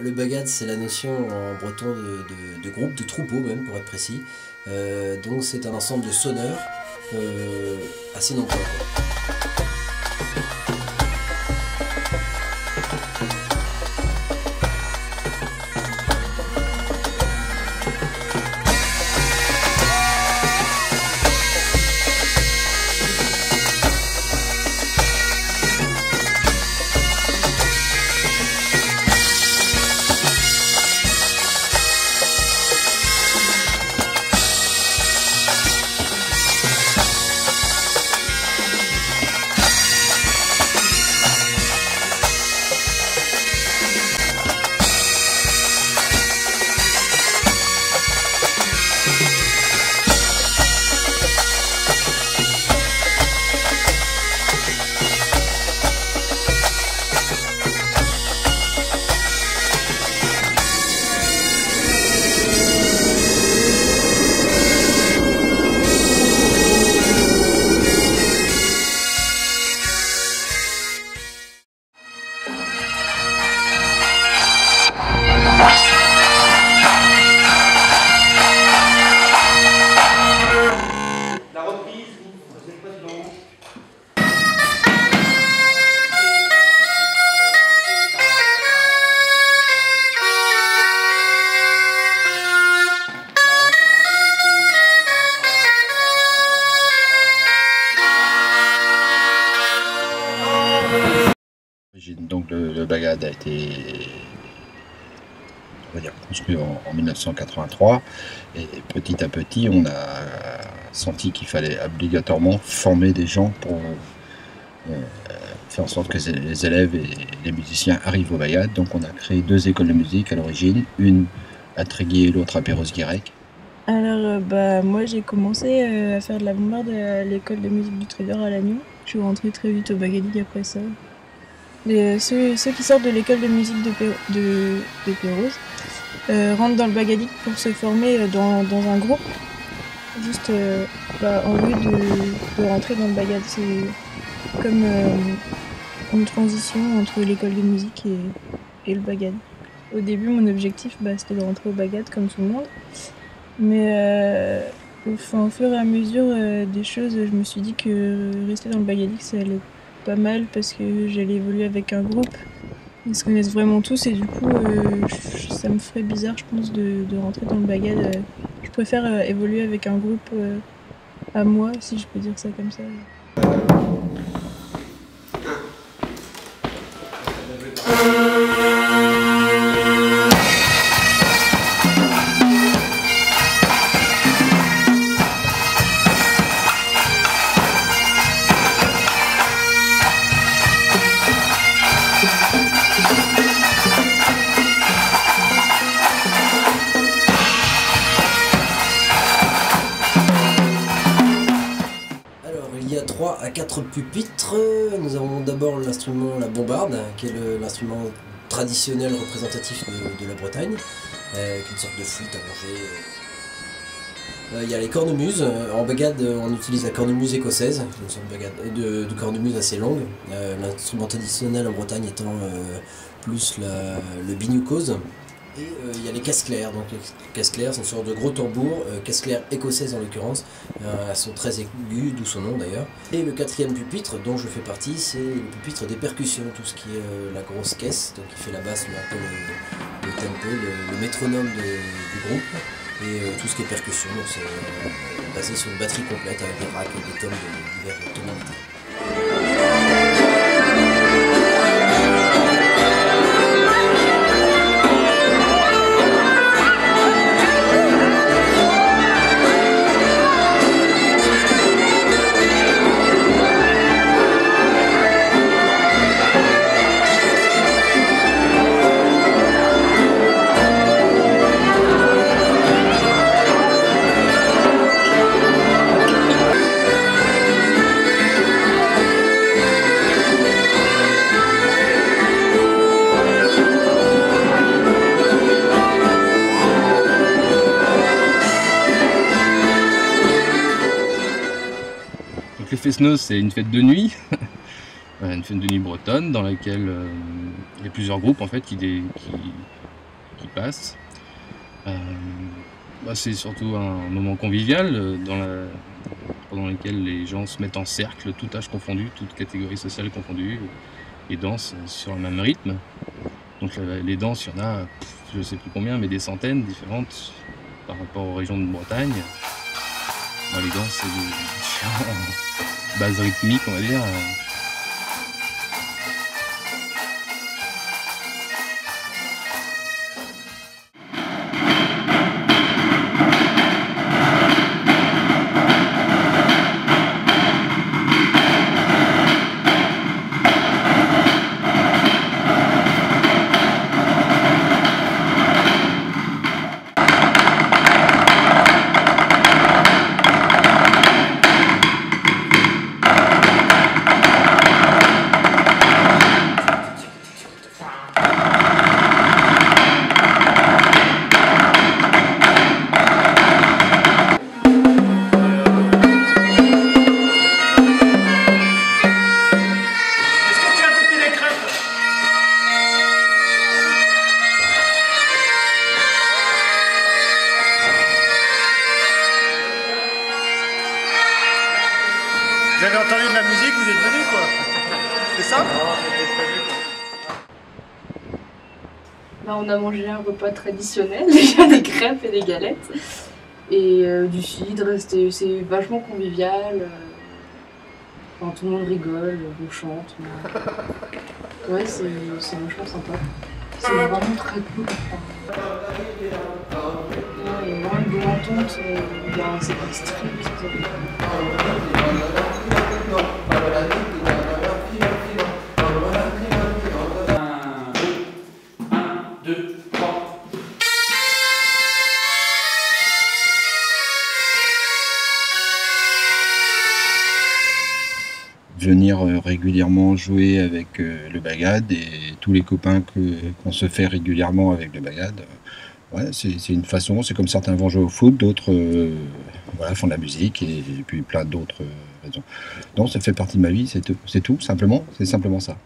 Le bagad, c'est la notion en breton de groupe, de troupeau même pour être précis. Donc c'est un ensemble de sonneurs assez nombreux. Donc le bagad a été, on va dire, construit en 1983 et petit à petit on a senti qu'il fallait obligatoirement former des gens pour faire en sorte que les élèves et les musiciens arrivent au bagad. Donc on a créé 2 écoles de musique à l'origine, une à Tréguier et l'autre à Perros-Guirec. Alors moi j'ai commencé à faire de la bombarde à l'école de musique du Trésor à Lannion. Je suis rentrée très vite au bagadic après ça. Ceux qui sortent de l'école de musique de Perros rentrent dans le bagadic pour se former dans un groupe. Juste en lieu de rentrer dans le bagad, c'est comme une transition entre l'école de musique et le bagad. Au début mon objectif c'était de rentrer au bagad comme tout le monde. Mais au fur et à mesure des choses, je me suis dit que rester dans le bagadic ça allait pas mal parce que j'allais évoluer avec un groupe. Ils se connaissent vraiment tous et du coup ça me ferait bizarre je pense de rentrer dans le bagad. Je préfère évoluer avec un groupe à moi, si je peux dire ça comme ça. Il y a 3 à 4 pupitres. Nous avons d'abord l'instrument la bombarde, qui est l'instrument traditionnel représentatif de la Bretagne, avec une sorte de flûte allongée. Il y a les cornemuses. En bagad, on utilise la cornemuse écossaise, une sorte de cornemuse assez longue. L'instrument traditionnel en Bretagne étant plus le bignoucose. Et il y a les casse-clairs. Donc les casse-clairs, c'est une sorte de gros tambour, casse-clair écossaise en l'occurrence. Elles sont très aiguës, d'où son nom d'ailleurs. Et le 4e pupitre dont je fais partie, c'est le pupitre des percussions, tout ce qui est la grosse caisse, donc qui fait la basse, un peu le tempo, le métronome du groupe. Et tout ce qui est percussion, c'est basé sur une batterie complète avec des racks et des tomes de diverses tonalités. Donc les Fest-Noz, c'est une fête de nuit, une fête de nuit bretonne dans laquelle il y a plusieurs groupes en fait qui qui passe. C'est surtout un moment convivial pendant lequel les gens se mettent en cercle, tout âge confondu, toute catégorie sociale confondue, et dansent sur le même rythme. Donc les danses, il y en a, je ne sais plus combien, mais des centaines différentes par rapport aux régions de Bretagne. Les danses, c'est des différentes bases rythmiques, on va dire. Vous avez entendu de la musique, vous êtes venu quoi? C'est ça? Non, c'était prévu. On a mangé un repas traditionnel, déjà des crêpes et des galettes. Et du cidre, c'est vachement convivial. Tout le monde rigole, on chante. Ouais, c'est vachement sympa. C'est vraiment très cool. Il y a vraiment une bonne entente, c'est pas strict. Venir régulièrement jouer avec le bagad et tous les copains qu'on se fait régulièrement avec le bagad. Ouais, c'est une façon, c'est comme certains vont jouer au foot, d'autres font de la musique et puis plein d'autres raisons. Donc ça fait partie de ma vie, c'est tout, simplement, c'est simplement ça.